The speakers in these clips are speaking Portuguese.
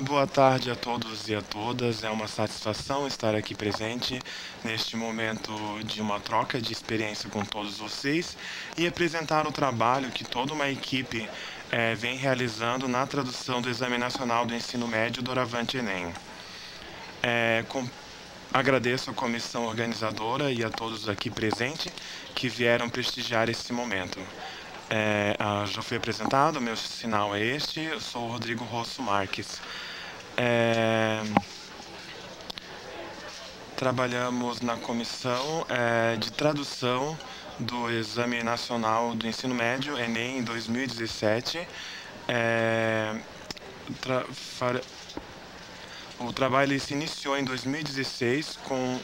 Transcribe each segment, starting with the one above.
Boa tarde a todos e a todas. É uma satisfação estar aqui presente neste momento de uma troca de experiência com todos vocês e apresentar o trabalho que toda uma equipe vem realizando na tradução do Exame Nacional do Ensino Médio Doravante Enem. É, com- Agradeço à comissão organizadora e a todos aqui presentes que vieram prestigiar esse momento. Já fui apresentado, meu sinal é este, eu sou o Rodrigo Rosso Marques. É, Trabalhamos na comissão de tradução do Exame Nacional do Ensino Médio, Enem, em 2017. É, tra- far- o trabalho se iniciou em 2016 com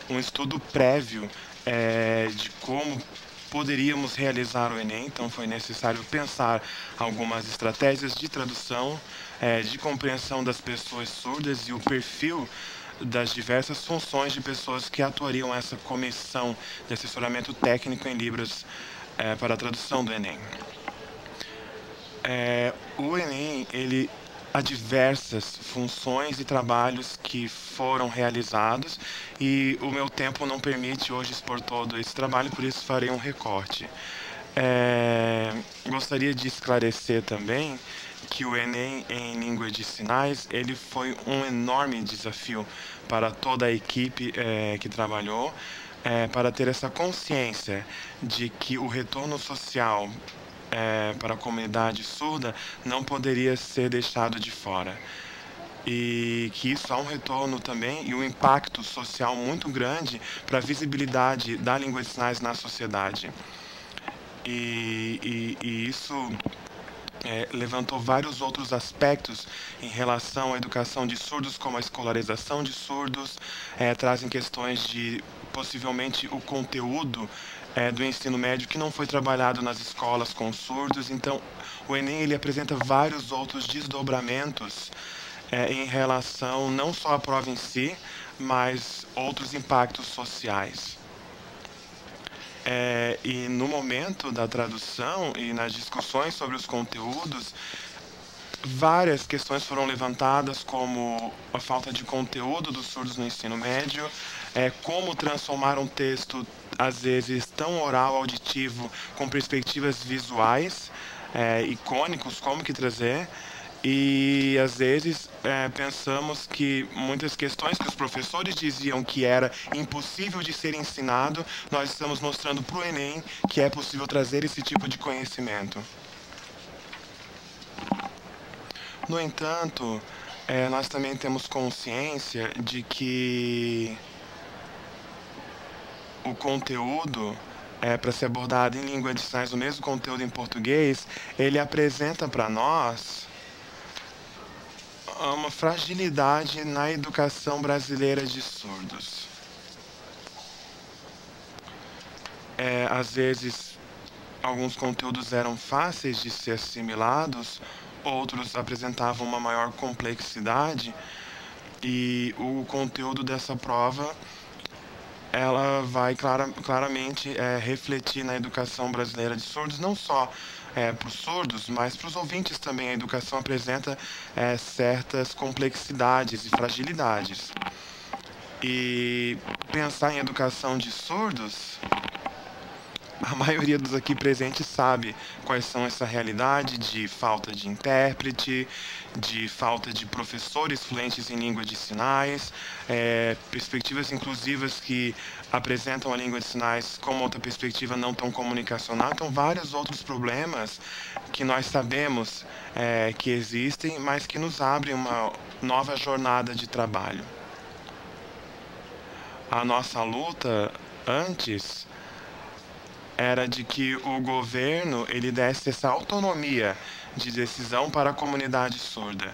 um estudo prévio de como poderíamos realizar o Enem, então foi necessário pensar algumas estratégias de tradução, de compreensão das pessoas surdas e o perfil das diversas funções de pessoas que atuariam nessa comissão de assessoramento técnico em Libras para a tradução do Enem. O Enem, ele há diversas funções e trabalhos que foram realizados e o meu tempo não permite hoje expor todo esse trabalho, por isso farei um recorte. Gostaria de esclarecer também que o Enem em língua de sinais ele foi um enorme desafio para toda a equipe que trabalhou, para ter essa consciência de que o retorno social para a comunidade surda não poderia ser deixado de fora. E que isso há um retorno também e um impacto social muito grande para a visibilidade da língua de sinais na sociedade. E isso levantou vários outros aspectos em relação à educação de surdos, como a escolarização de surdos, trazem questões de possivelmente o conteúdo do ensino médio que não foi trabalhado nas escolas com surdos. Então, o Enem ele apresenta vários outros desdobramentos em relação não só à prova em si, mas outros impactos sociais. E no momento da tradução e nas discussões sobre os conteúdos, várias questões foram levantadas, como a falta de conteúdo dos surdos no ensino médio, como transformar um texto, às vezes, tão oral, auditivo, com perspectivas visuais, icônicos, como que trazer. E às vezes pensamos que muitas questões que os professores diziam que era impossível de ser ensinado, nós estamos mostrando para o Enem que é possível trazer esse tipo de conhecimento. No entanto, nós também temos consciência de que o conteúdo para ser abordado em língua de sinais, o mesmo conteúdo em português, ele apresenta para nós uma fragilidade na educação brasileira de surdos. Às vezes, alguns conteúdos eram fáceis de ser assimilados, outros apresentavam uma maior complexidade, e o conteúdo dessa prova ela vai claramente refletir na educação brasileira de surdos, não só para os surdos, mas para os ouvintes também. A educação apresenta certas complexidades e fragilidades. E pensar em educação de surdos, a maioria dos aqui presentes sabe quais são essa realidade de falta de intérprete, de falta de professores fluentes em língua de sinais, perspectivas inclusivas que apresentam a língua de sinais como outra perspectiva não tão comunicacional. Então, vários outros problemas que nós sabemos que existem, mas que nos abrem uma nova jornada de trabalho. A nossa luta antes era de que o governo ele desse essa autonomia de decisão para a comunidade surda.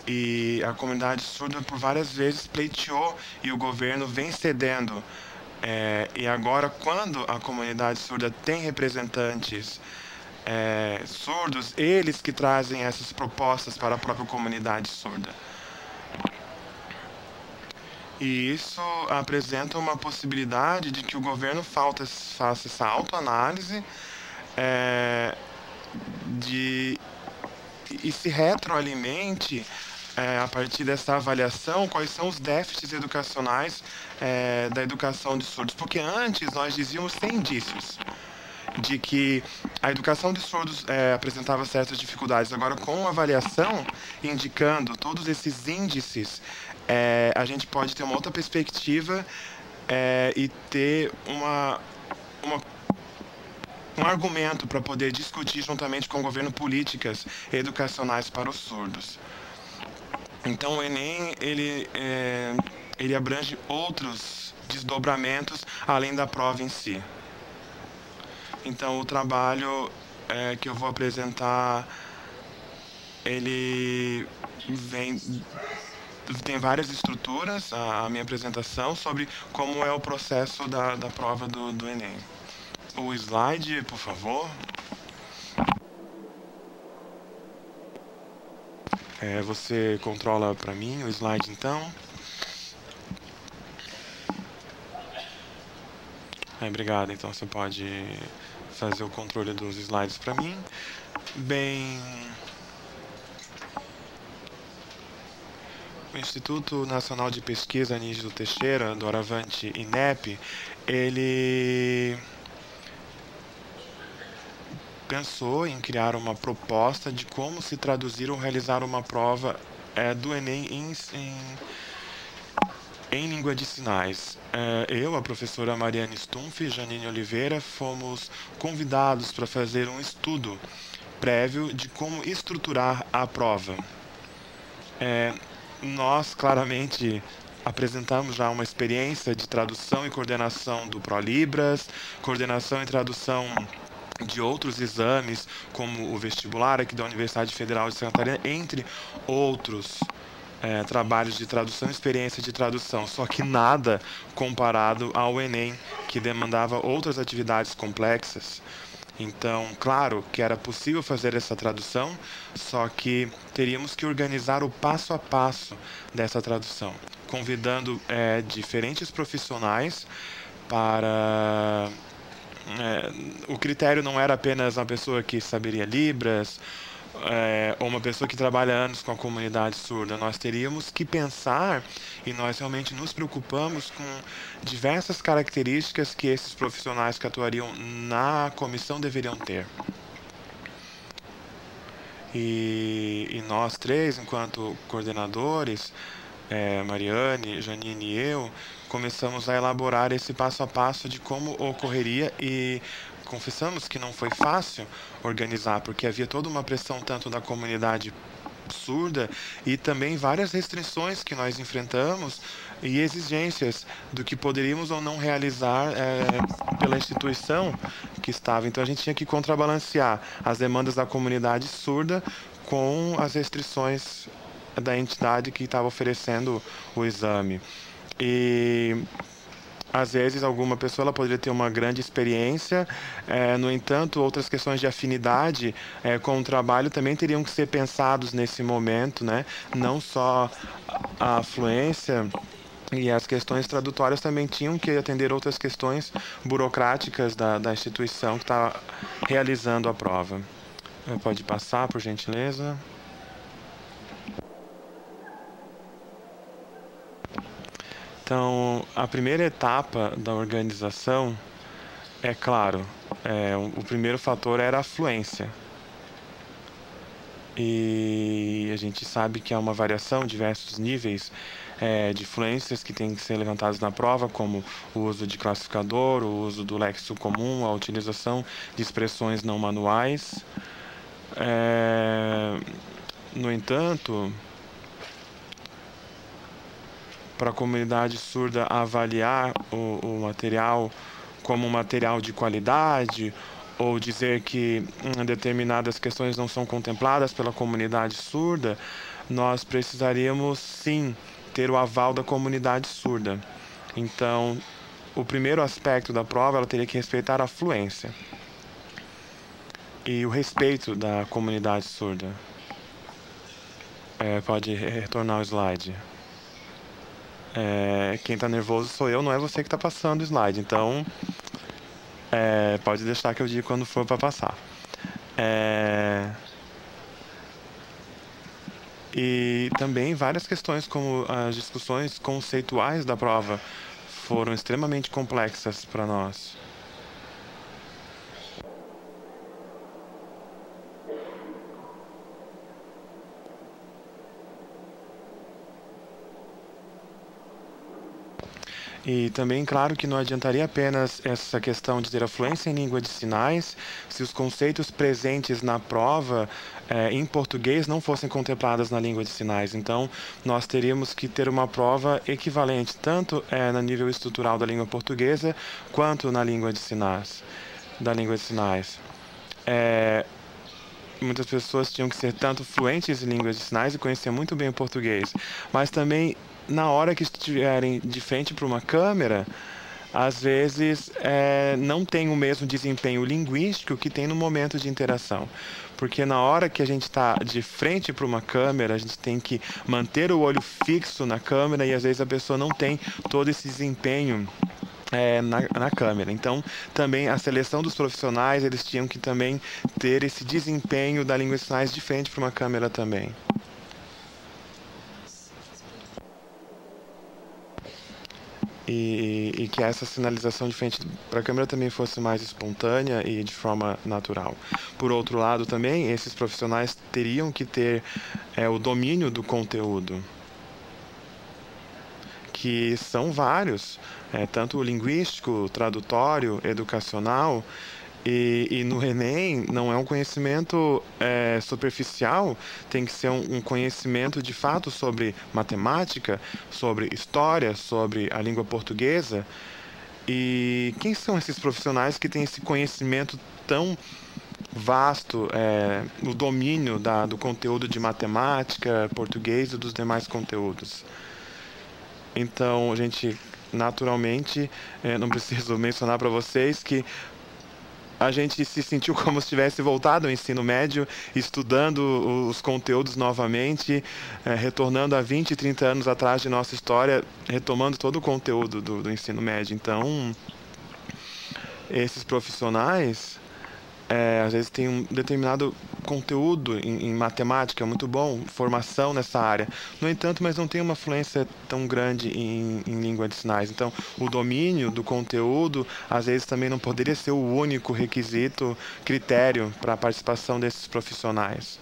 E a comunidade surda por várias vezes pleiteou e o governo vem cedendo. E agora, quando a comunidade surda tem representantes surdos, eles que trazem essas propostas para a própria comunidade surda. E isso apresenta uma possibilidade de que o governo faça essa autoanálise de, e se retroalimente a partir dessa avaliação, quais são os déficits educacionais da educação de surdos. Porque antes nós dizíamos sem indícios de que a educação de surdos apresentava certas dificuldades. Agora, com a avaliação, indicando todos esses índices, a gente pode ter uma outra perspectiva e ter uma um argumento para poder discutir juntamente com o governo políticas educacionais para os surdos. Então, o Enem ele abrange outros desdobramentos além da prova em si. Então, o trabalho que eu vou apresentar, ele tem várias estruturas, a minha apresentação, sobre como é o processo da prova do Enem. O slide, por favor. Você controla para mim o slide, então. Obrigado. Então, você pode fazer o controle dos slides para mim. Bem, o Instituto Nacional de Pesquisa Anísio Teixeira, doravante INEP, ele pensou em criar uma proposta de como se traduzir ou realizar uma prova do Enem em língua de sinais. Eu, a professora Mariane Stumpf e Janine Oliveira fomos convidados para fazer um estudo prévio de como estruturar a prova. Nós, claramente, apresentamos já uma experiência de tradução e coordenação do ProLibras, coordenação e tradução de outros exames, como o vestibular aqui da Universidade Federal de Santa Catarina, entre outros trabalhos de tradução, experiência de tradução, só que nada comparado ao Enem, que demandava outras atividades complexas. Então, claro que era possível fazer essa tradução, só que teríamos que organizar o passo a passo dessa tradução, convidando diferentes profissionais para... o critério não era apenas uma pessoa que saberia Libras, ou uma pessoa que trabalha anos com a comunidade surda. Nós teríamos que pensar, e nós realmente nos preocupamos com diversas características que esses profissionais que atuariam na comissão deveriam ter. E nós três, enquanto coordenadores, Mariane, Janine e eu, começamos a elaborar esse passo a passo de como ocorreria, e confessamos que não foi fácil organizar, porque havia toda uma pressão tanto da comunidade surda e também várias restrições que nós enfrentamos e exigências do que poderíamos ou não realizar pela instituição que estava. Então a gente tinha que contrabalancear as demandas da comunidade surda com as restrições da entidade que estava oferecendo o exame. E às vezes alguma pessoa ela poderia ter uma grande experiência, no entanto, outras questões de afinidade com o trabalho também teriam que ser pensados nesse momento, né? Não só a afluência e as questões tradutórias também tinham que atender outras questões burocráticas da instituição que está realizando a prova. Pode passar, por gentileza. Então, a primeira etapa da organização, é claro, o primeiro fator era a fluência. E a gente sabe que há uma variação, diversos níveis de fluências que têm que ser levantados na prova, como o uso de classificador, o uso do léxico comum, a utilização de expressões não manuais. No entanto, para a comunidade surda avaliar o material como um material de qualidade, ou dizer que determinadas questões não são contempladas pela comunidade surda, nós precisaríamos sim ter o aval da comunidade surda. Então, o primeiro aspecto da prova, ela teria que respeitar a fluência e o respeito da comunidade surda. Pode retornar o slide. Quem está nervoso sou eu, não é você que está passando o slide. Então, pode deixar que eu diga quando for para passar. E também várias questões, como as discussões conceituais da prova, foram extremamente complexas para nós. E também, claro, que não adiantaria apenas essa questão de ter a fluência em língua de sinais se os conceitos presentes na prova em português não fossem contemplados na língua de sinais. Então, nós teríamos que ter uma prova equivalente, tanto no nível estrutural da língua portuguesa, quanto na língua de sinais, da língua de sinais. Muitas pessoas tinham que ser tanto fluentes em línguas de sinais e conhecer muito bem o português, mas também na hora que estiverem de frente para uma câmera, às vezes não tem o mesmo desempenho linguístico que tem no momento de interação. Porque na hora que a gente está de frente para uma câmera, a gente tem que manter o olho fixo na câmera e às vezes a pessoa não tem todo esse desempenho na câmera. Então, também a seleção dos profissionais, eles tinham que também ter esse desempenho da língua de sinais de frente para uma câmera também. E que essa sinalização de frente para a câmera também fosse mais espontânea e de forma natural. Por outro lado, também, esses profissionais teriam que ter o domínio do conteúdo, que são vários, tanto linguístico, tradutório, educacional, e no Enem não é um conhecimento superficial, tem que ser um conhecimento de fato sobre matemática, sobre história, sobre a língua portuguesa. E quem são esses profissionais que têm esse conhecimento tão vasto, o domínio do conteúdo de matemática, português e dos demais conteúdos? Então, a gente, naturalmente, não preciso mencionar para vocês que a gente se sentiu como se tivesse voltado ao ensino médio, estudando os conteúdos novamente, retornando a 20, 30 anos atrás de nossa história, retomando todo o conteúdo do ensino médio. Então, esses profissionais, às vezes tem um determinado conteúdo em matemática muito bom, formação nessa área. No entanto, mas não tem uma fluência tão grande em língua de sinais. Então, o domínio do conteúdo, às vezes, também não poderia ser o único requisito, critério para a participação desses profissionais.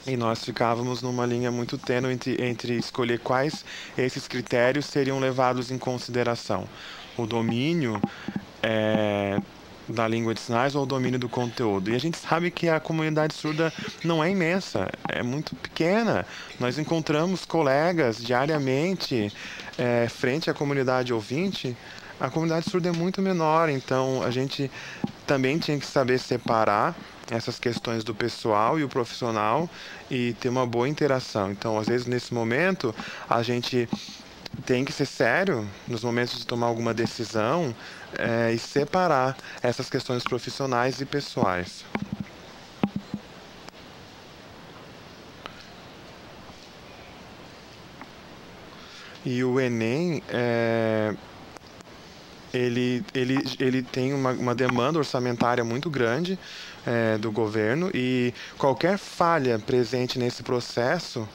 E nós ficávamos numa linha muito tênue entre escolher quais esses critérios seriam levados em consideração. O domínio da língua de sinais ou o domínio do conteúdo. E a gente sabe que a comunidade surda não é imensa, é muito pequena. Nós encontramos colegas diariamente frente à comunidade ouvinte. A comunidade surda é muito menor, então a gente também tinha que saber separar essas questões do pessoal e o profissional e ter uma boa interação. Então, às vezes, nesse momento, a gente tem que ser sério nos momentos de tomar alguma decisão e separar essas questões profissionais e pessoais. E o Enem, ele tem uma demanda orçamentária muito grande do governo e qualquer falha presente nesse processo,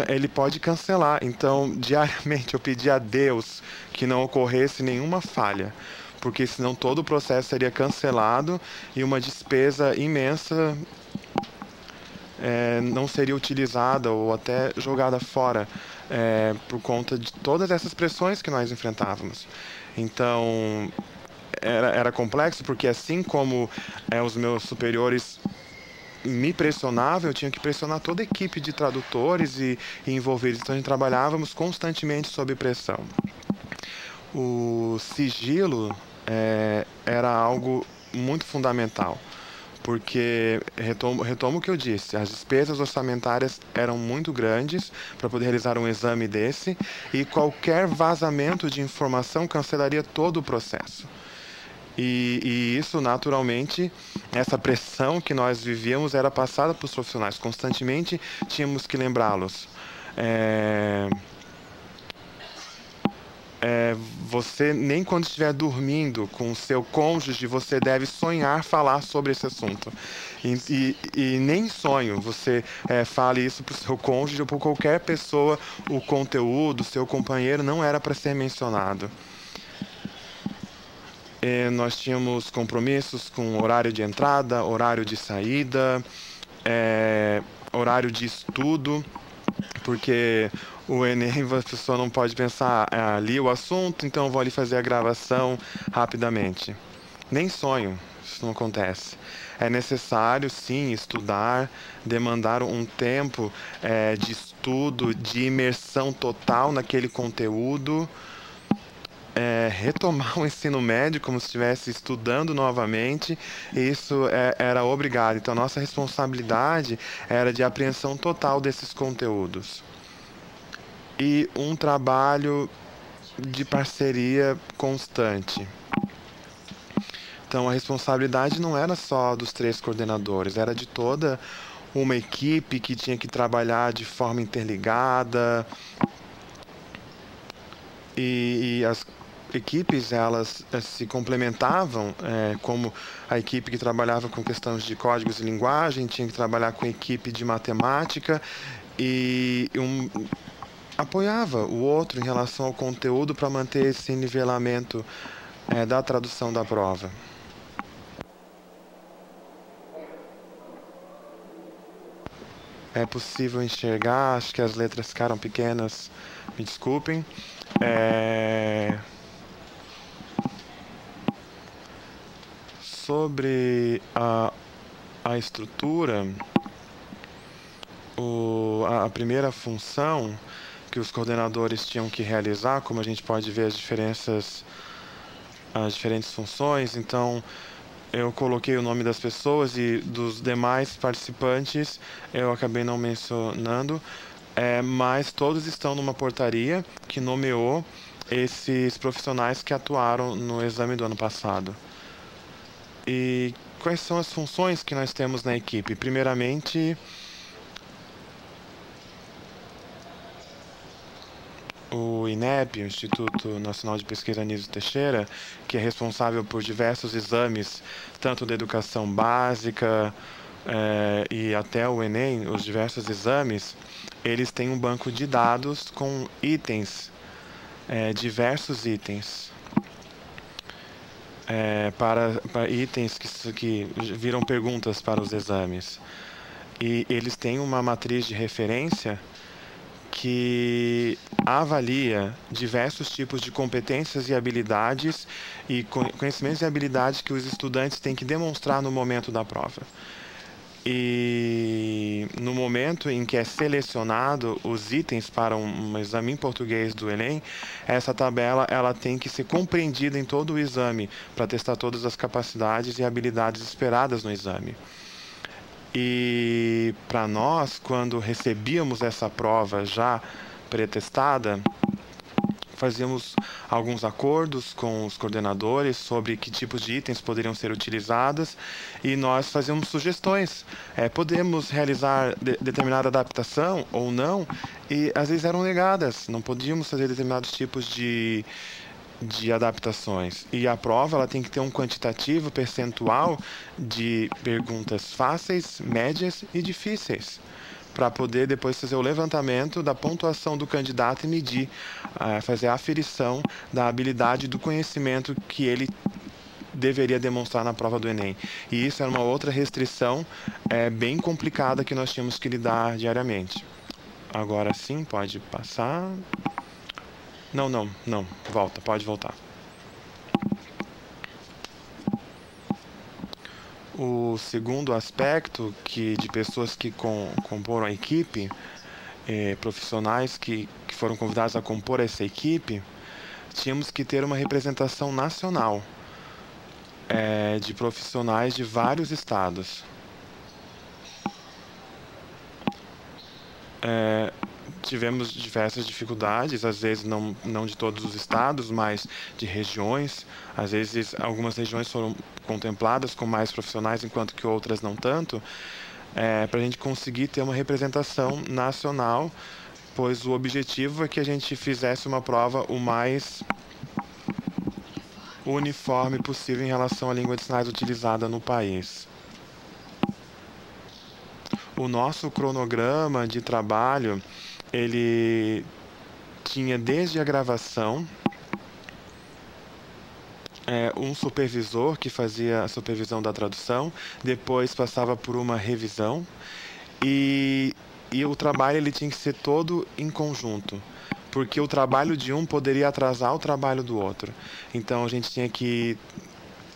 ele pode cancelar. Então, diariamente eu pedi a Deus que não ocorresse nenhuma falha, porque senão todo o processo seria cancelado e uma despesa imensa não seria utilizada ou até jogada fora por conta de todas essas pressões que nós enfrentávamos. Então, era complexo, porque assim como os meus superiores me pressionavam, eu tinha que pressionar toda a equipe de tradutores e envolvidos. Então, a gente trabalhávamos constantemente sob pressão. O sigilo era algo muito fundamental, porque, retomo o que eu disse, as despesas orçamentárias eram muito grandes para poder realizar um exame desse, e qualquer vazamento de informação cancelaria todo o processo. E isso, naturalmente, essa pressão que nós vivíamos era passada para os profissionais. Constantemente tínhamos que lembrá-los. Você, nem quando estiver dormindo com o seu cônjuge, você deve sonhar falar sobre esse assunto. E nem sonho, você fale isso para o seu cônjuge ou para qualquer pessoa, o conteúdo, seu companheiro, não era para ser mencionado. Nós tínhamos compromissos com horário de entrada, horário de saída, horário de estudo, porque o Enem, a pessoa não pode pensar ali o assunto, então eu vou ali fazer a gravação rapidamente. Nem sonho, isso não acontece. É necessário, sim, estudar, demandar um tempo de estudo, de imersão total naquele conteúdo, retomar o ensino médio como se estivesse estudando novamente, e isso era obrigado. Então, nossa responsabilidade era de apreensão total desses conteúdos. E um trabalho de parceria constante. Então, a responsabilidade não era só dos 3 coordenadores, era de toda uma equipe que tinha que trabalhar de forma interligada, e as equipes elas se complementavam, como a equipe que trabalhava com questões de códigos e linguagem tinha que trabalhar com a equipe de matemática, e apoiava o outro em relação ao conteúdo para manter esse nivelamento da tradução da prova. É possível enxergar, acho que as letras ficaram pequenas, me desculpem. Sobre a estrutura, a primeira função que os coordenadores tinham que realizar, como a gente pode ver as diferentes funções, então eu coloquei o nome das pessoas e dos demais participantes eu acabei não mencionando, mas todos estão numa portaria que nomeou esses profissionais que atuaram no exame do ano passado. E quais são as funções que nós temos na equipe? Primeiramente, o INEP, o Instituto Nacional de Pesquisa Anísio Teixeira, que é responsável por diversos exames, tanto da educação básica e até o Enem, os diversos exames, eles têm um banco de dados com itens, diversos itens, para itens que viram perguntas para os exames. E eles têm uma matriz de referência que avalia diversos tipos de competências e habilidades e conhecimentos e habilidades que os estudantes têm que demonstrar no momento da prova. E no momento em que é selecionado os itens para um exame em português do Enem, essa tabela ela tem que ser compreendida em todo o exame para testar todas as capacidades e habilidades esperadas no exame. E para nós, quando recebíamos essa prova já pretestada, fazíamos alguns acordos com os coordenadores sobre que tipos de itens poderiam ser utilizados e nós fazíamos sugestões. Podemos realizar determinada adaptação ou não, e às vezes eram negadas, não podíamos fazer determinados tipos de adaptações. E a prova ela tem que ter um quantitativo percentual de perguntas fáceis, médias e difíceis, para poder depois fazer o levantamento da pontuação do candidato e medir, fazer a aferição da habilidade do conhecimento que ele deveria demonstrar na prova do Enem. E isso era uma outra restrição bem complicada que nós tínhamos que lidar diariamente. Agora sim, pode passar. Não. Volta, pode voltar. O segundo aspecto de pessoas que comporam a equipe, profissionais que foram convidados a compor essa equipe, tínhamos que ter uma representação nacional de profissionais de vários estados. Tivemos diversas dificuldades, às vezes não de todos os estados, mas de regiões. Às vezes algumas regiões foram contempladas com mais profissionais, enquanto que outras não tanto, para a gente conseguir ter uma representação nacional, pois o objetivo é que a gente fizesse uma prova o mais uniforme possível em relação à língua de sinais utilizada no país. O nosso cronograma de trabalho, ele tinha desde a gravação, um supervisor que fazia a supervisão da tradução, depois passava por uma revisão e, e o trabalho ele tinha que ser todo em conjunto, porque o trabalho de um poderia atrasar o trabalho do outro. Então a gente tinha que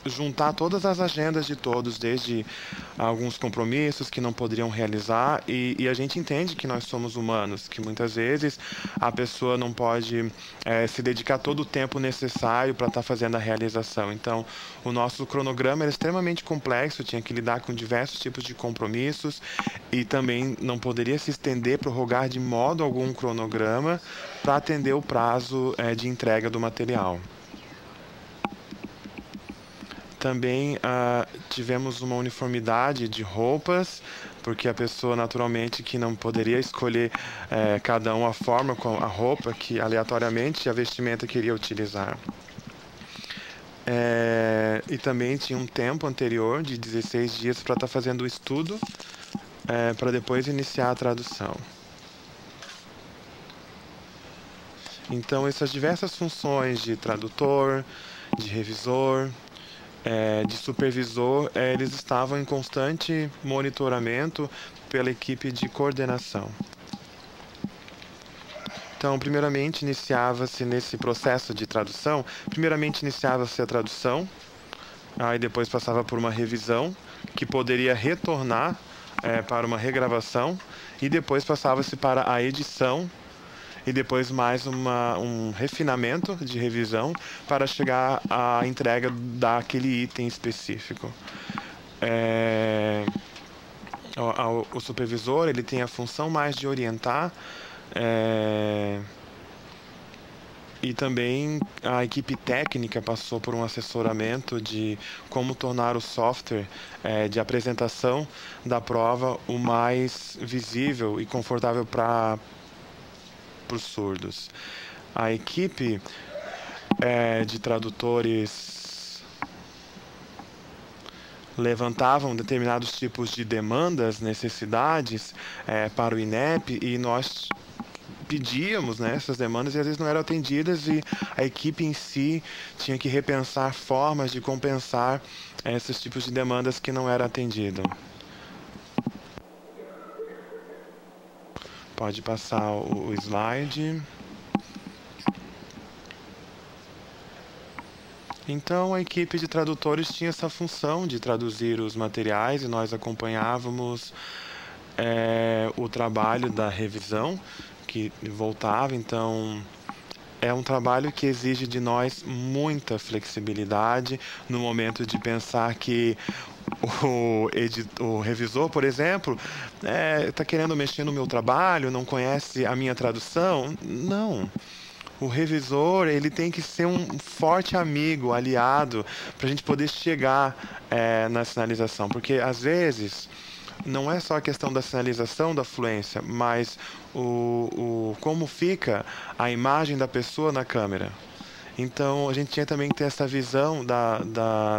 juntar todas as agendas de todos, desde alguns compromissos que não poderiam realizar, e a gente entende que nós somos humanos, que muitas vezes a pessoa não pode se dedicar todo o tempo necessário para estar fazendo a realização. Então, o nosso cronograma era extremamente complexo, tinha que lidar com diversos tipos de compromissos e também não poderia se estender, prorrogar de modo algum o cronograma para atender o prazo de entrega do material. Também tivemos uma uniformidade de roupas, porque a pessoa naturalmente que não poderia escolher cada um a forma com a roupa que aleatoriamente a vestimenta queria utilizar. E também tinha um tempo anterior de 16 dias para estar fazendo o estudo para depois iniciar a tradução. Então essas diversas funções de tradutor, de revisor, de supervisor, eles estavam em constante monitoramento pela equipe de coordenação. Então, primeiramente, iniciava-se nesse processo de tradução, iniciava-se a tradução, aí depois passava por uma revisão, que poderia retornar para uma regravação, e depois passava-se para a edição, e depois mais um refinamento de revisão para chegar à entrega daquele item específico. O supervisor ele tem a função mais de orientar e também a equipe técnica passou por um assessoramento de como tornar o software de apresentação da prova o mais visível e confortável para os surdos. A equipe de tradutores levantavam determinados tipos de demandas, necessidades para o INEP e nós pedíamos essas demandas e às vezes não eram atendidas e a equipe em si tinha que repensar formas de compensar esses tipos de demandas que não eram atendidas. Pode passar o slide. Então, a equipe de tradutores tinha essa função de traduzir os materiais e nós acompanhávamos o trabalho da revisão que voltava. Então, é um trabalho que exige de nós muita flexibilidade no momento de pensar que o revisor, por exemplo, está querendo mexer no meu trabalho, não conhece a minha tradução. Não. O revisor ele tem que ser um forte amigo, aliado, para a gente poder chegar na sinalização. Porque, às vezes, não é só a questão da sinalização da fluência, mas como fica a imagem da pessoa na câmera. Então, a gente tinha também que ter essa visão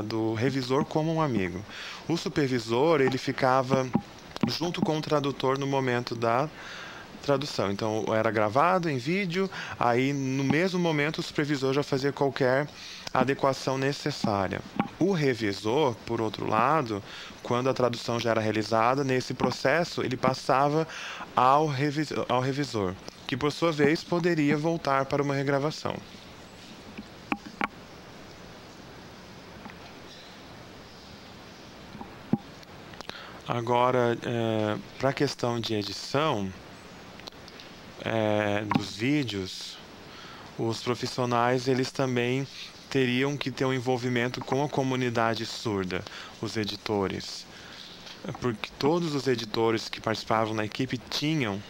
do revisor como um amigo. O supervisor, ele ficava junto com o tradutor no momento da tradução. Então, era gravado em vídeo, aí no mesmo momento o supervisor já fazia qualquer adequação necessária. O revisor, por outro lado, quando a tradução já era realizada, nesse processo ele passava ao revisor, que por sua vez poderia voltar para uma regravação. Agora, para a questão de edição dos vídeos, os profissionais eles também teriam que ter um envolvimento com a comunidade surda, os editores, porque todos os editores que participavam na equipe tinham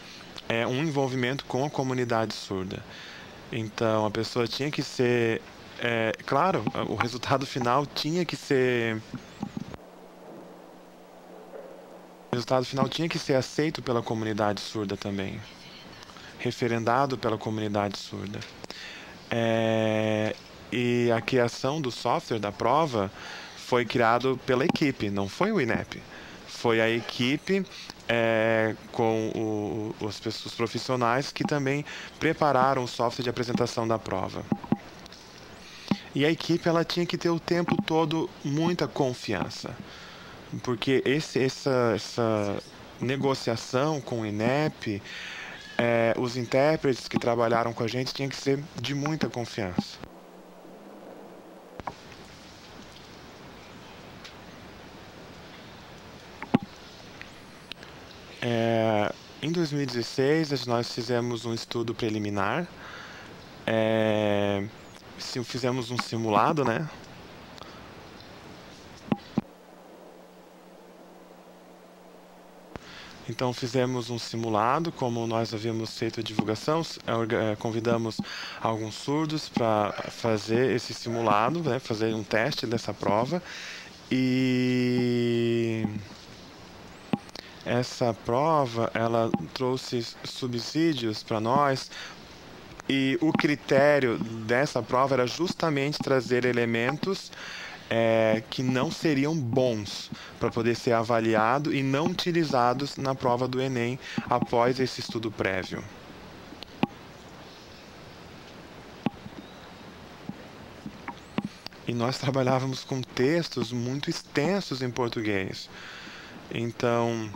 um envolvimento com a comunidade surda. Então, a pessoa tinha que ser, claro, o resultado final tinha que ser aceito pela comunidade surda também. referendado pela comunidade surda. E a criação do software da prova foi criado pela equipe, não foi o INEP. Foi a equipe com os profissionais que também prepararam o software de apresentação da prova. E a equipe ela tinha que ter o tempo todo muita confiança, porque essa negociação com o INEP, os intérpretes que trabalharam com a gente tinham que ser de muita confiança. Em 2016, nós fizemos um estudo preliminar, fizemos um simulado, né? Então fizemos um simulado, como nós havíamos feito a divulgação, convidamos alguns surdos para fazer esse simulado, né? Fazer um teste dessa prova. E essa prova, ela trouxe subsídios para nós, e o critério dessa prova era justamente trazer elementos que não seriam bons para poder ser avaliado e não utilizados na prova do Enem após esse estudo prévio. E nós trabalhávamos com textos muito extensos em português. Então,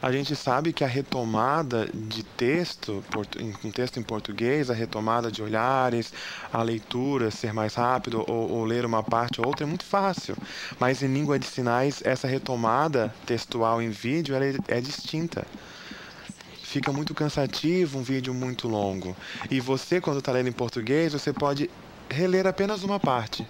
a gente sabe que a retomada de texto, um texto em português, a retomada de olhares, a leitura ser mais rápido ou ler uma parte ou outra é muito fácil. Mas em língua de sinais, essa retomada textual em vídeo ela é distinta. Fica muito cansativo um vídeo muito longo. E você, quando está lendo em português, você pode reler apenas uma parte.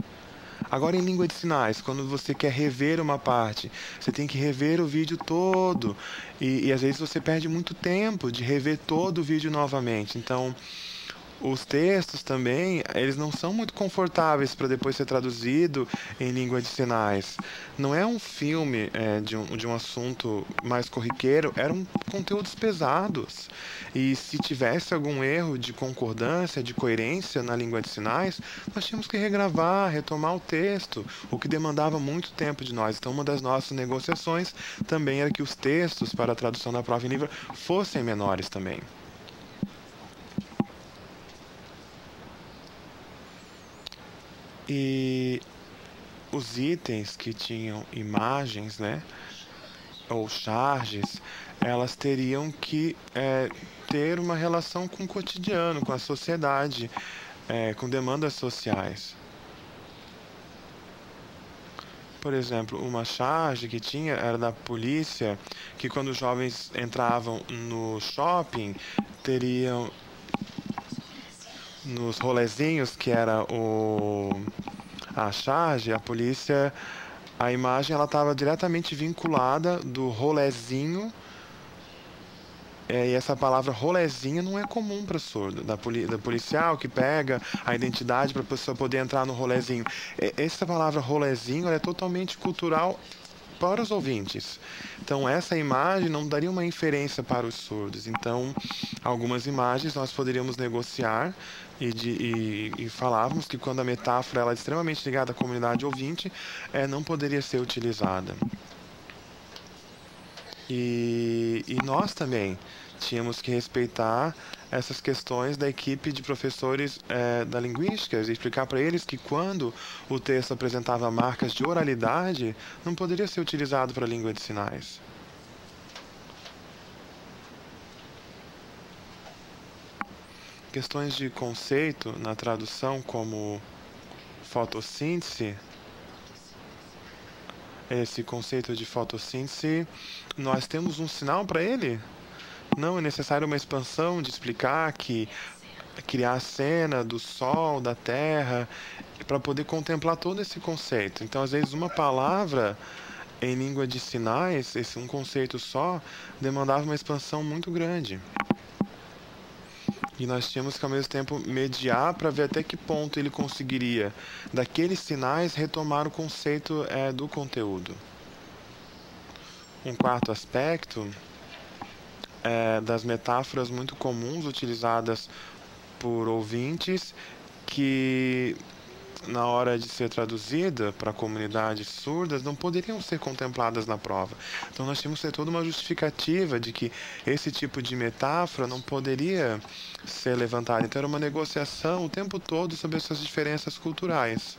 Agora, em língua de sinais, quando você quer rever uma parte, você tem que rever o vídeo todo. E às vezes você perde muito tempo de rever todo o vídeo novamente. Então, os textos também, eles não são muito confortáveis para depois ser traduzido em língua de sinais. Não é um filme de um assunto mais corriqueiro, eram conteúdos pesados. E se tivesse algum erro de concordância, de coerência na língua de sinais, nós tínhamos que regravar, retomar o texto, o que demandava muito tempo de nós. Então, uma das nossas negociações também era que os textos para a tradução da prova em livro fossem menores também. E os itens que tinham imagens, né, ou charges, elas teriam que ter uma relação com o cotidiano, com a sociedade, com demandas sociais. Por exemplo, uma charge que tinha era da polícia, que quando os jovens entravam no shopping, teriam nos rolezinhos, que era a charge, a polícia, a imagem ela estava diretamente vinculada do rolezinho, e essa palavra rolezinho não é comum para surdo, da policial que pega a identidade para a pessoa poder entrar no rolezinho. Essa palavra rolezinho ela é totalmente cultural para os ouvintes. Então, essa imagem não daria uma inferência para os surdos. Então, algumas imagens nós poderíamos negociar e falávamos que quando a metáfora ela é extremamente ligada à comunidade ouvinte, não poderia ser utilizada. E nós também tínhamos que respeitar essas questões da equipe de professores da linguística e explicar para eles que quando o texto apresentava marcas de oralidade, não poderia ser utilizado para a língua de sinais. Questões de conceito na tradução, como fotossíntese. Esse conceito de fotossíntese, nós temos um sinal para ele? Não é necessário uma expansão de explicar que criar a cena do sol, da terra, para poder contemplar todo esse conceito. Então, às vezes, uma palavra em língua de sinais, um conceito só, demandava uma expansão muito grande. E nós tínhamos que, ao mesmo tempo, mediar para ver até que ponto ele conseguiria, daqueles sinais, retomar o conceito do conteúdo. Um quarto aspecto das metáforas muito comuns utilizadas por ouvintes que, na hora de ser traduzida para comunidades surdas, não poderiam ser contempladas na prova. Então nós tínhamos que ter toda uma justificativa de que esse tipo de metáfora não poderia ser levantada. Então era uma negociação o tempo todo sobre essas diferenças culturais.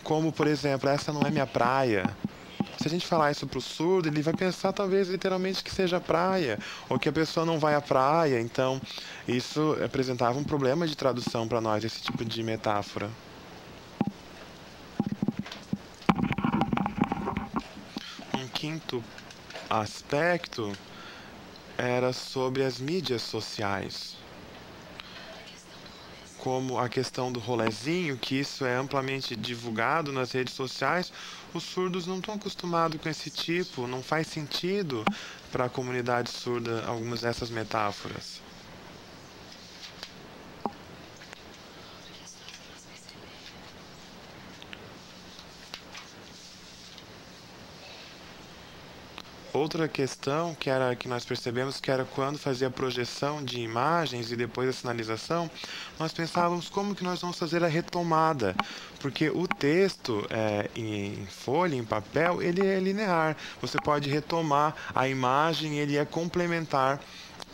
Como, por exemplo, essa não é minha praia. Se a gente falar isso pro surdo, ele vai pensar talvez literalmente que seja praia, ou que a pessoa não vai à praia. Então, isso apresentava um problema de tradução para nós, esse tipo de metáfora. Um quinto aspecto era sobre as mídias sociais, como a questão do rolezinho, que isso é amplamente divulgado nas redes sociais. Os surdos não estão acostumados com esse tipo, não faz sentido para a comunidade surda algumas dessas metáforas. Outra questão que nós percebemos que era quando fazia a projeção de imagens e depois a sinalização, nós pensávamos como que nós vamos fazer a retomada, porque o texto em folha, em papel, ele é linear. Você pode retomar a imagem, ele é complementar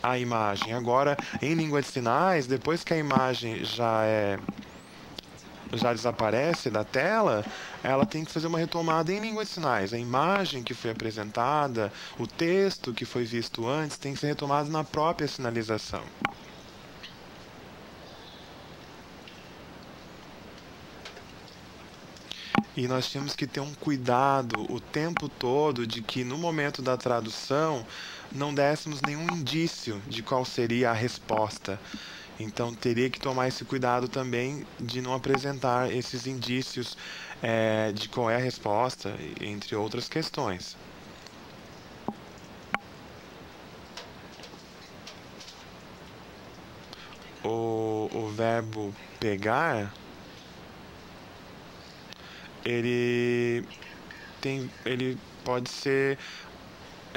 à imagem. Agora, em língua de sinais, depois que a imagem já desaparece da tela, ela tem que fazer uma retomada em língua de sinais. A imagem que foi apresentada, o texto que foi visto antes, tem que ser retomado na própria sinalização. E nós temos que ter um cuidado o tempo todo de que no momento da tradução não dessemos nenhum indício de qual seria a resposta. Então teria que tomar esse cuidado também de não apresentar esses indícios de qual é a resposta, entre outras questões. O verbo pegar, ele ele pode ser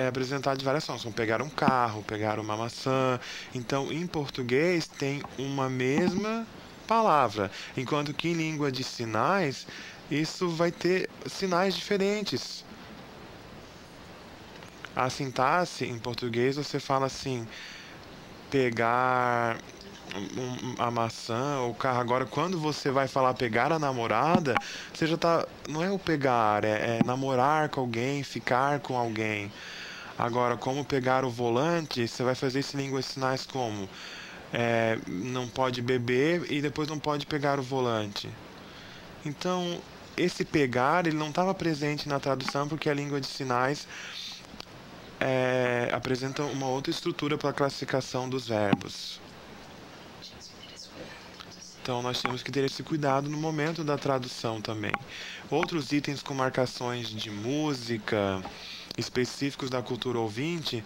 apresentado de várias formas, como pegar um carro, pegar uma maçã. Então, em português tem uma mesma palavra, enquanto que em língua de sinais isso vai ter sinais diferentes. A sintaxe em português você fala assim, pegar a maçã, o carro. Agora, quando você vai falar pegar a namorada, você já tá. Não é o pegar, é namorar com alguém, ficar com alguém. Agora, como pegar o volante, você vai fazer esse língua de sinais como? Não pode beber e depois não pode pegar o volante. Então, esse pegar, ele não estava presente na tradução porque a língua de sinais apresenta uma outra estrutura para a classificação dos verbos. Então, nós temos que ter esse cuidado no momento da tradução também. Outros itens com marcações de música, específicos da cultura ouvinte,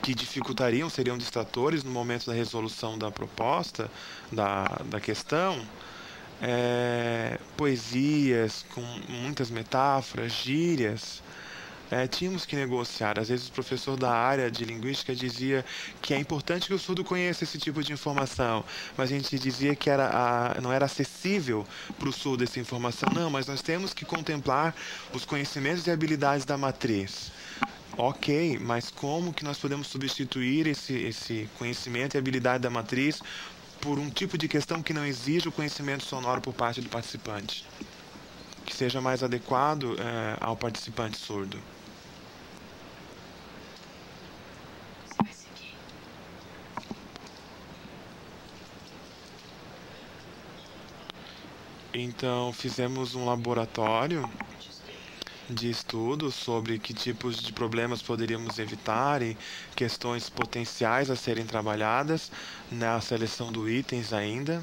que dificultariam, seriam distratores no momento da resolução da proposta, da questão, poesias com muitas metáforas, gírias. Tínhamos que negociar. Às vezes o professor da área de linguística dizia que é importante que o surdo conheça esse tipo de informação, mas a gente dizia que não era acessível para o surdo essa informação. Não, mas nós temos que contemplar os conhecimentos e habilidades da matriz. Ok, mas como que nós podemos substituir esse conhecimento e habilidade da matriz por um tipo de questão que não exija o conhecimento sonoro por parte do participante, que seja mais adequado ao participante surdo? Então, fizemos um laboratório de estudos sobre que tipos de problemas poderíamos evitar e questões potenciais a serem trabalhadas na seleção do itens ainda.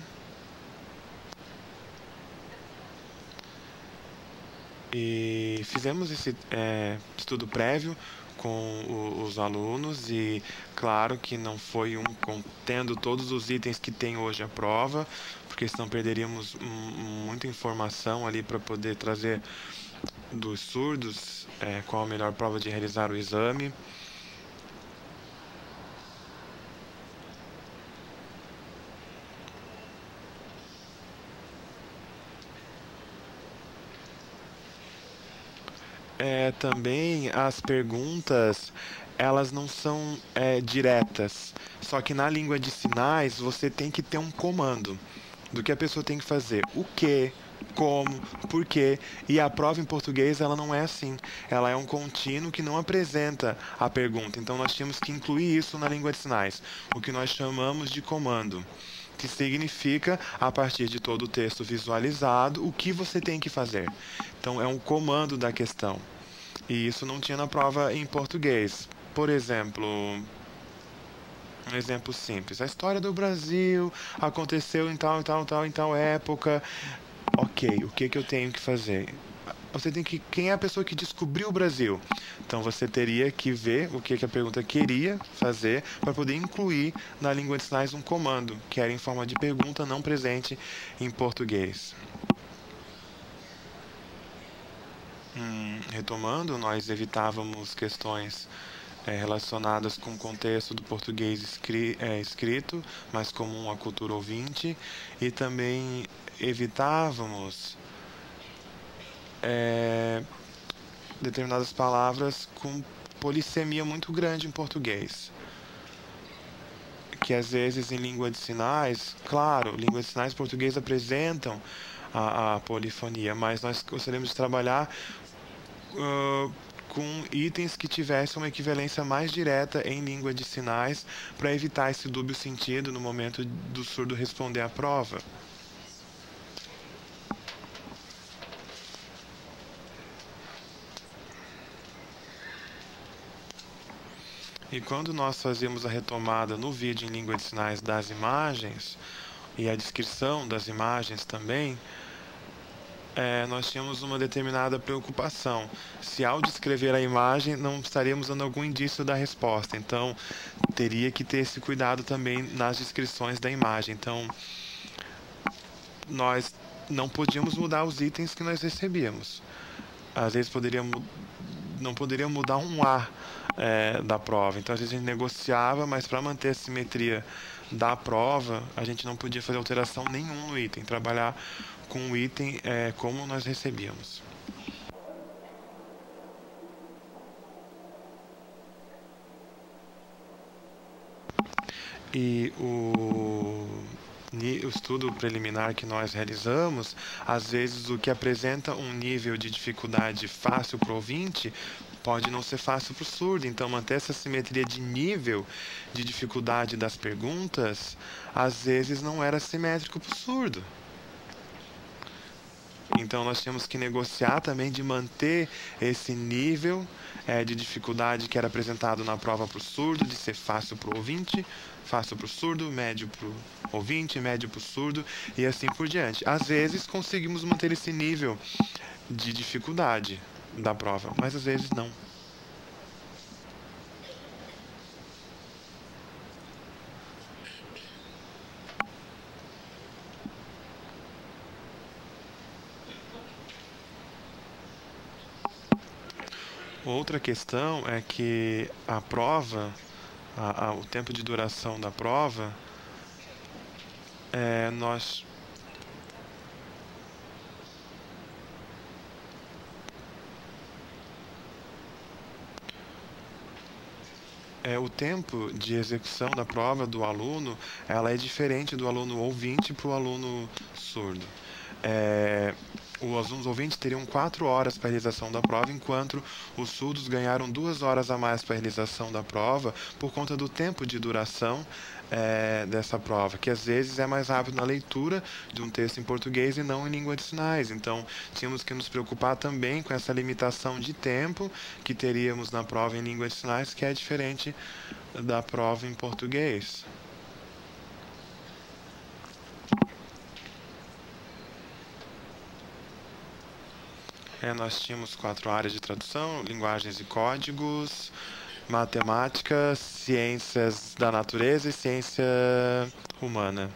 E fizemos esse estudo prévio com os alunos e claro que não foi contendo todos os itens que tem hoje a prova, porque senão perderíamos muita informação ali para poder trazer dos surdos, qual a melhor prova de realizar o exame. Também as perguntas, elas não são diretas. Só que na língua de sinais você tem que ter um comando do que a pessoa tem que fazer. O que, como, por quê. E a prova em português ela não é assim. Ela é um contínuo que não apresenta a pergunta. Então nós tínhamos que incluir isso na língua de sinais. O que nós chamamos de comando, que significa, a partir de todo o texto visualizado, o que você tem que fazer. Então, é um comando da questão. E isso não tinha na prova em português. Por exemplo, um exemplo simples. A história do Brasil aconteceu em tal, tal, tal, em tal época. Ok, o que que eu tenho que fazer? Você tem que. Quem é a pessoa que descobriu o Brasil? Então você teria que ver o que que a pergunta queria fazer para poder incluir na língua de sinais um comando, que era em forma de pergunta não presente em português. Retomando, nós evitávamos questões relacionadas com o contexto do português escrito, mais comum à cultura ouvinte, e também evitávamos é, determinadas palavras com polissemia muito grande em português. Que às vezes em língua de sinais, claro, língua de sinais português apresentam a polifonia, mas nós gostaríamos de trabalhar com itens que tivessem uma equivalência mais direta em língua de sinais para evitar esse dúbio sentido no momento do surdo responder à prova. E quando nós fazíamos a retomada no vídeo em língua de sinais das imagens e a descrição das imagens também, nós tínhamos uma determinada preocupação. Se ao descrever a imagem não estaríamos dando algum indício da resposta. Então, teria que ter esse cuidado também nas descrições da imagem. Então, nós não podíamos mudar os itens que nós recebíamos. Às vezes não poderia mudar um A da prova. Então, às vezes a gente negociava, mas para manter a simetria da prova, a gente não podia fazer alteração nenhuma no item, trabalhar com o item como nós recebíamos. E o estudo preliminar que nós realizamos, às vezes o que apresenta um nível de dificuldade fácil para o ouvinte pode não ser fácil para o surdo. Então, manter essa simetria de nível de dificuldade das perguntas, às vezes não era simétrico para o surdo. Então, nós tínhamos que negociar também de manter esse nível de dificuldade que era apresentado na prova para o surdo, de ser fácil para o ouvinte, fácil para o surdo, médio para o ouvinte, médio para o surdo e assim por diante. Às vezes, conseguimos manter esse nível de dificuldade da prova, mas às vezes não. Outra questão é que a prova, o tempo de duração da prova, nós o tempo de execução da prova do aluno, ela é diferente do aluno ouvinte para o aluno surdo. Os alunos ouvintes teriam 4 horas para a realização da prova, enquanto os surdos ganharam 2 horas a mais para a realização da prova por conta do tempo de duração dessa prova, que às vezes é mais rápido na leitura de um texto em português e não em língua de sinais. Então, tínhamos que nos preocupar também com essa limitação de tempo que teríamos na prova em língua de sinais, que é diferente da prova em português. Nós tínhamos 4 áreas de tradução: linguagens e códigos, matemática, ciências da natureza e ciência humana.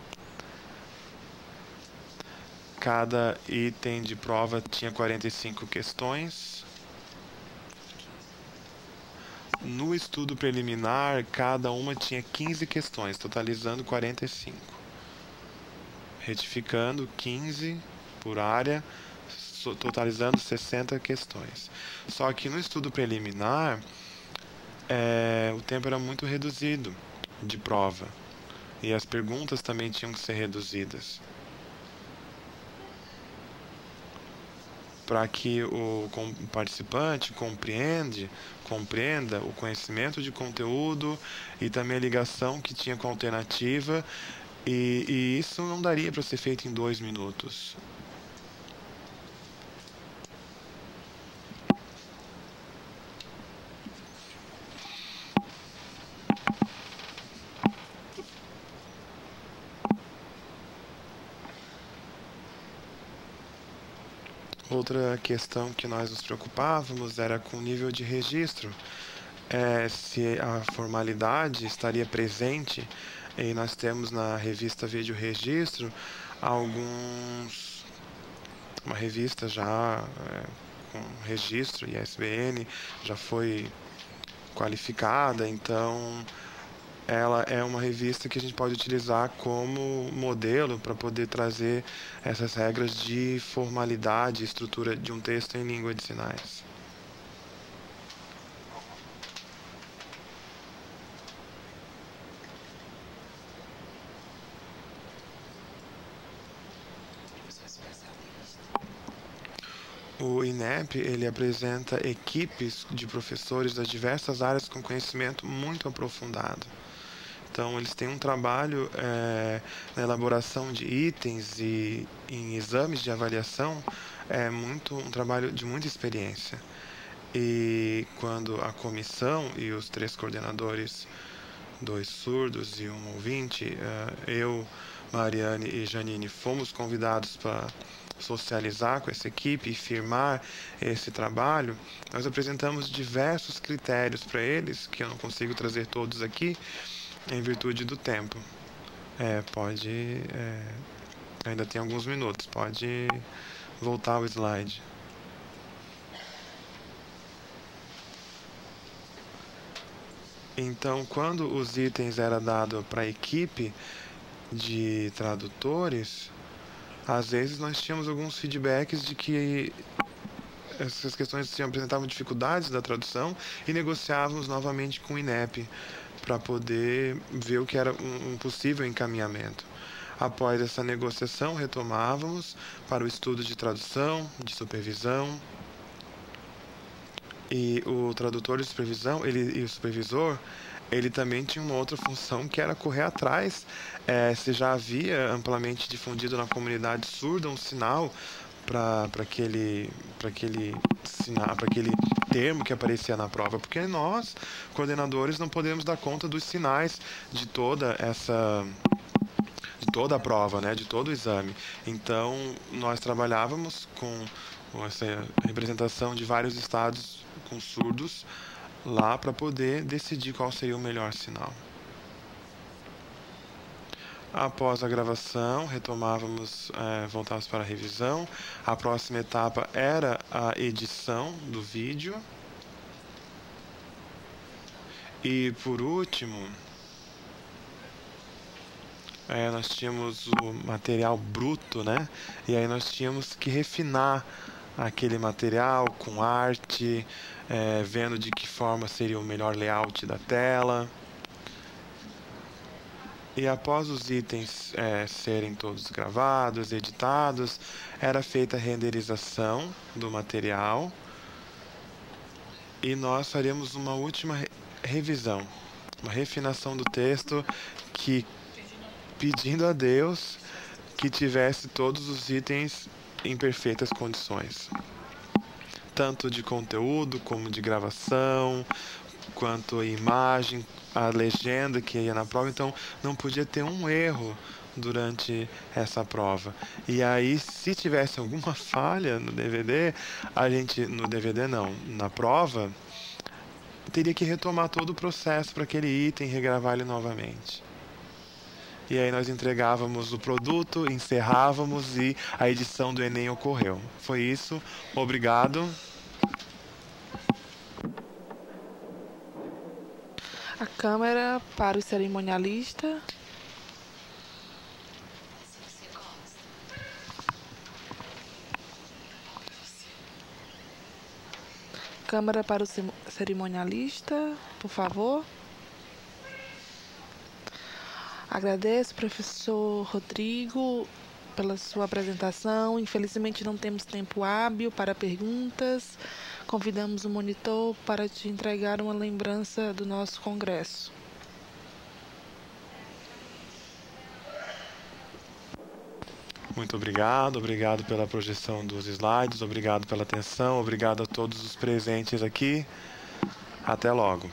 Cada item de prova tinha 45 questões. No estudo preliminar, cada uma tinha 15 questões, totalizando 45. Retificando, 15 por área, totalizando 60 questões. Só que no estudo preliminar, o tempo era muito reduzido de prova. E as perguntas também tinham que ser reduzidas, para que o participante compreenda o conhecimento de conteúdo e também a ligação que tinha com a alternativa, e isso não daria para ser feito em 2 minutos. Outra questão que nós nos preocupávamos era com o nível de registro, se a formalidade estaria presente, e nós temos na revista Vídeo Registro uma revista já com registro ISBN, já foi qualificada, então ela é uma revista que a gente pode utilizar como modelo para poder trazer essas regras de formalidade e estrutura de um texto em língua de sinais. O INEP, ele apresenta equipes de professores das diversas áreas com conhecimento muito aprofundado. Então, eles têm um trabalho na elaboração de itens e em exames de avaliação, um trabalho de muita experiência. E quando a comissão e os 3 coordenadores, 2 surdos e 1 ouvinte, eu, Mariane e Janine, fomos convidados para socializar com essa equipe e firmar esse trabalho, nós apresentamos diversos critérios para eles, que eu não consigo trazer todos aqui, em virtude do tempo. Ainda tem alguns minutos, pode voltar ao slide. Então, quando os itens eram dados para a equipe de tradutores, às vezes nós tínhamos alguns feedbacks de que essas questões apresentavam dificuldades da tradução e negociávamos novamente com o INEP para poder ver o que era um possível encaminhamento. Após essa negociação, retomávamos para o estudo de tradução, de supervisão. E o tradutor de supervisão e o supervisor, ele também tinha uma outra função, que era correr atrás, se já havia amplamente difundido na comunidade surda um sinal para aquele termo que aparecia na prova, porque nós, coordenadores, não podemos dar conta dos sinais de toda a prova, né, de todo o exame. Então, nós trabalhávamos com essa representação de vários estados com surdos lá para poder decidir qual seria o melhor sinal. Após a gravação, voltávamos para a revisão. A próxima etapa era a edição do vídeo. E por último, nós tínhamos o material bruto, né? E aí nós tínhamos que refinar aquele material com arte, vendo de que forma seria o melhor layout da tela. E após os itens serem todos gravados, editados, era feita a renderização do material e nós faríamos uma última revisão, uma refinação do texto, pedindo a Deus que tivesse todos os itens em perfeitas condições, tanto de conteúdo como de gravação, quanto a imagem, a legenda que ia na prova. Então não podia ter um erro durante essa prova. E aí, se tivesse alguma falha no DVD, na prova, teria que retomar todo o processo para aquele item e regravar ele novamente. e aí nós entregávamos o produto, encerrávamos e a edição do Enem ocorreu. Foi isso. Obrigado. A câmera para o cerimonialista. Câmera para o cerimonialista, por favor. Agradeço, professor Rodrigo, pela sua apresentação. Infelizmente não temos tempo hábil para perguntas. Convidamos o monitor para te entregar uma lembrança do nosso congresso. Muito obrigado, obrigado pela projeção dos slides, obrigado pela atenção, obrigado a todos os presentes aqui. Até logo.